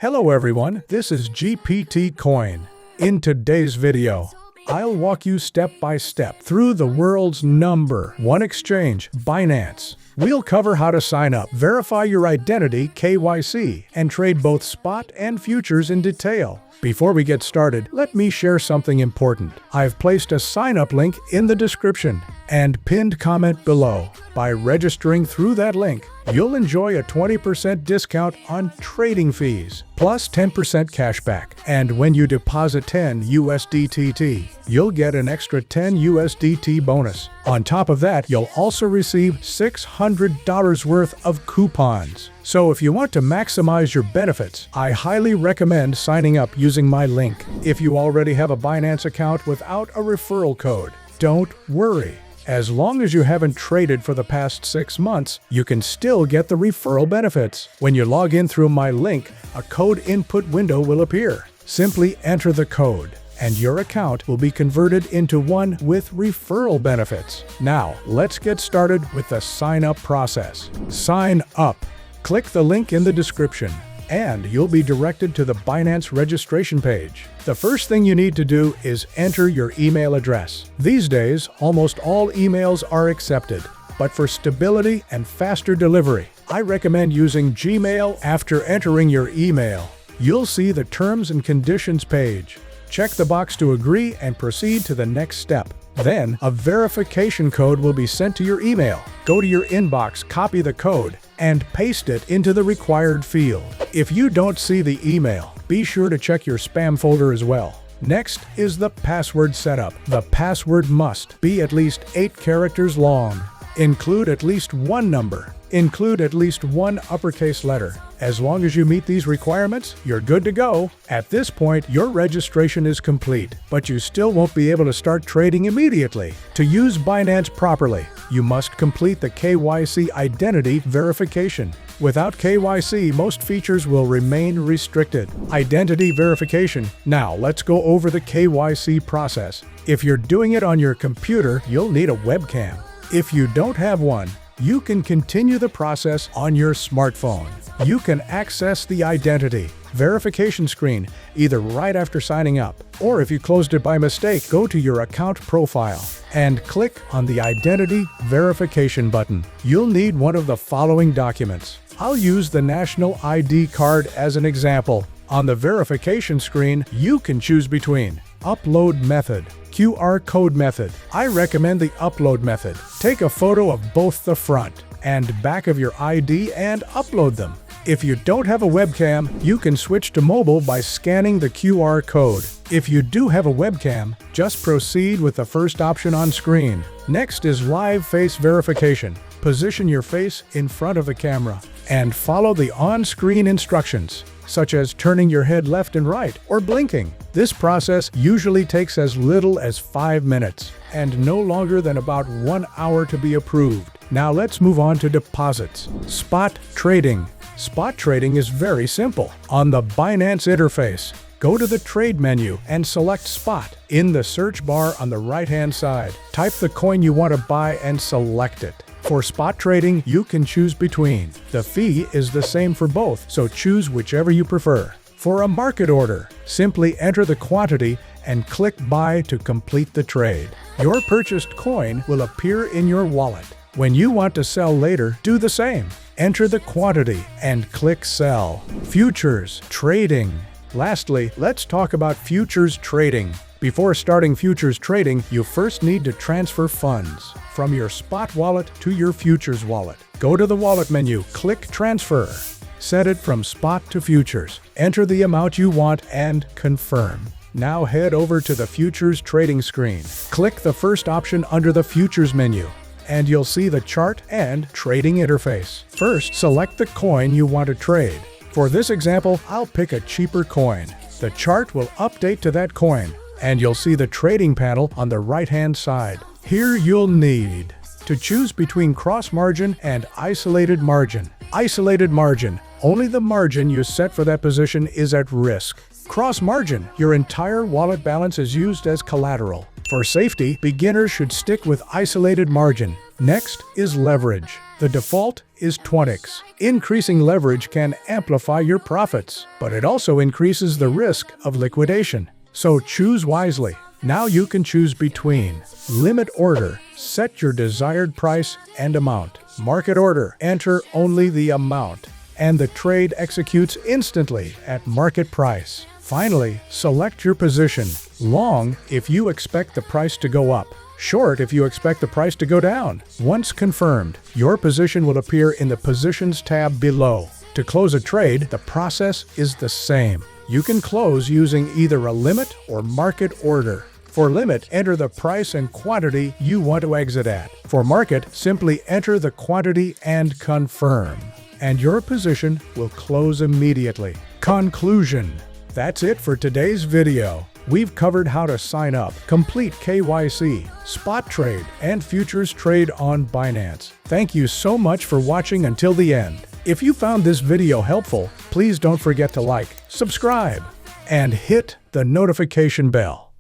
Hello everyone, this is GPT Coin. In today's video, I'll walk you step by step through the world's #1 exchange, Binance. We'll cover how to sign up, verify your identity, KYC, and trade both spot and futures in detail. Before we get started, let me share something important. I've placed a sign-up link in the description and pinned comment below. By registering through that link, you'll enjoy a 20% discount on trading fees, plus 10% cashback. And when you deposit 10 USDT, you'll get an extra 10 USDT bonus. On top of that, you'll also receive $600 worth of coupons. So if you want to maximize your benefits, I highly recommend signing up using my link. If you already have a Binance account without a referral code, don't worry. As long as you haven't traded for the past 6 months, you can still get the referral benefits. When you log in through my link, a code input window will appear. Simply enter the code, and your account will be converted into one with referral benefits. Now, let's get started with the sign-up process. Sign up. Click the link in the description, and you'll be directed to the Binance registration page. The first thing you need to do is enter your email address. These days, almost all emails are accepted, but for stability and faster delivery, I recommend using Gmail. After entering your email, you'll see the Terms and Conditions page. Check the box to agree and proceed to the next step. Then, a verification code will be sent to your email. Go to your inbox, copy the code, and paste it into the required field. If you don't see the email, be sure to check your spam folder as well. Next is the password setup. The password must be at least 8 characters long. Include at least one number. Include at least one uppercase letter. As long as you meet these requirements, you're good to go. At this point, your registration is complete, but you still won't be able to start trading immediately. To use Binance properly, you must complete the KYC identity verification. Without KYC, most features will remain restricted. Identity verification. Now, let's go over the KYC process. If you're doing it on your computer, you'll need a webcam. If you don't have one, you can continue the process on your smartphone. You can access the identity verification screen either right after signing up, or if you closed it by mistake, go to your account profile and click on the identity verification button. You'll need one of the following documents. I'll use the national ID card as an example. On the verification screen, you can choose between upload method, QR code method. I recommend the upload method. Take a photo of both the front and back of your ID and upload them. If you don't have a webcam, you can switch to mobile by scanning the QR code. If you do have a webcam, just proceed with the first option on screen. Next is live face verification. Position your face in front of the camera and follow the on-screen instructions, such as turning your head left and right or blinking. This process usually takes as little as 5 minutes and no longer than about 1 hour to be approved. Now let's move on to deposits. Spot trading. Spot trading is very simple. On the Binance interface, go to the Trade menu and select Spot. In the search bar on the right-hand side, type the coin you want to buy and select it. For spot trading, you can choose between. The fee is the same for both, so choose whichever you prefer. For a market order, simply enter the quantity and click Buy to complete the trade. Your purchased coin will appear in your wallet. When you want to sell later, do the same. Enter the quantity and click Sell. Futures trading. Lastly, let's talk about futures trading. Before starting futures trading, you first need to transfer funds from your spot wallet to your futures wallet. Go to the wallet menu, click Transfer. Set it from spot to futures. Enter the amount you want and confirm. Now head over to the futures trading screen. Click the first option under the futures menu, and you'll see the chart and trading interface. First, select the coin you want to trade. For this example, I'll pick a cheaper coin. The chart will update to that coin, and you'll see the trading panel on the right-hand side. Here you'll need to choose between cross margin and isolated margin. Isolated margin, only the margin you set for that position is at risk. Cross margin, your entire wallet balance is used as collateral. For safety, beginners should stick with isolated margin. Next is leverage. The default is 20x. Increasing leverage can amplify your profits, but it also increases the risk of liquidation. So choose wisely. Now you can choose between limit order, set your desired price and amount. Market order, enter only the amount, and the trade executes instantly at market price. Finally, select your position. Long if you expect the price to go up. Short if you expect the price to go down. Once confirmed, your position will appear in the Positions tab below. To close a trade, the process is the same. You can close using either a limit or market order. For limit, enter the price and quantity you want to exit at. For market, simply enter the quantity and confirm. And your position will close immediately. Conclusion. That's it for today's video. We've covered how to sign up, complete KYC, spot trade, and futures trade on Binance. Thank you so much for watching until the end. If you found this video helpful, please don't forget to like, subscribe, and hit the notification bell.